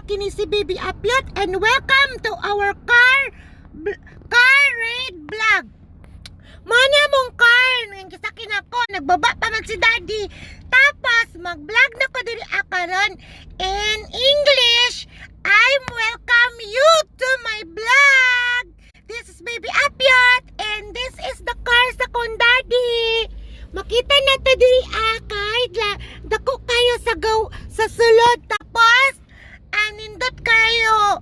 kini si Baby Apyot and welcome to our car raid vlog. Manya mong car nang gisakin ako, nagbaba pa man si Daddy. Tapos mag-vlog na ko diri akaron in English. I'm welcome you to my vlog. This is Baby Apyot and this is the car sa kong Daddy. Makita na to diri kahit dako kayo sa sulod tapos anindot kayo.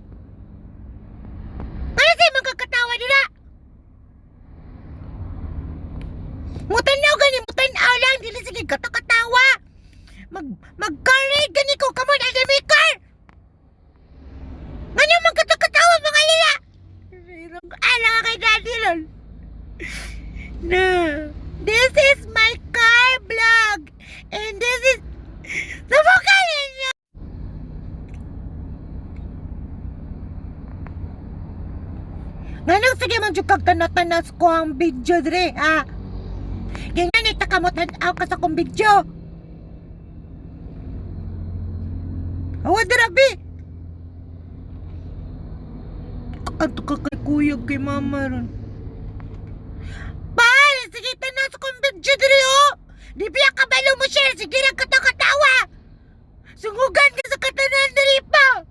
Ano sa'yo magkakatawa dira? Mutanaw gani, mutanaw lang, dili sige katakatawa. Mag-car-raid gani ko, come on, I'll make car. Ganyan magkatakatawa mga lala. Alam ka kay Daddy lol. No. This is my car vlog. And this is... Sabukan niyo! Nanang sige man dyan kagtanatanas ko ang video dre, ha? Ganyan itakamutan ka sa kong video. Awa darabi! Kakanto ka kay kuya kay mama ron. Sige, tanas kong video diri oh! Di biya kabalo mo share, sige lang katakatawa! Sungugan ka sa katanan diri pa!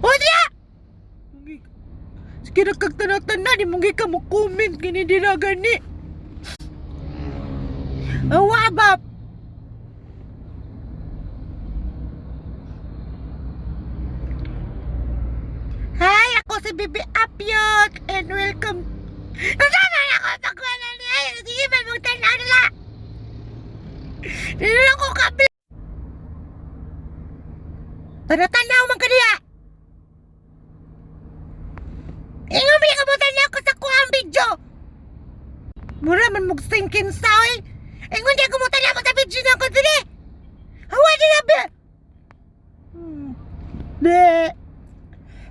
O diya! Sige lang kagtanatan-tanan, di mong ka mo comment kini dira gani. Awa bab! Hi! Ako si Baby Apyot and welcome. Kasama na ako sa kuwala niya. Sige, may magtanaw nila. Dito lang ko kabla. Tanaw man ka niya. Ingon mo yung kabutanaw ko sa kuwang video. Mura man magsinkin sa oy. Ingon di kabutanaw mo sa video na ko dili. Hawa di na be.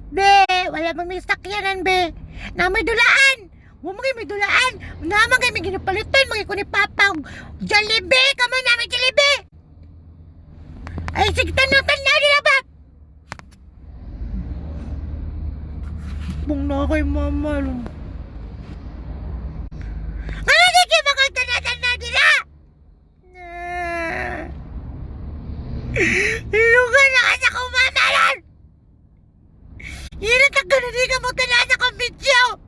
Be, wala bang may sakyanan be. Na may dulaan. Huwag may dulaan. Naman kayo may ginapalitan. Mga ko ni Papa. Jollibee. Kamo namin Jollibee. Ay, sige, tanaw nila ba? Bung na kay mama. Ano sige makagtanatan nila? Lugan na kasi akong mama lang. Yun ang tagana di ka mo tanasa kong video.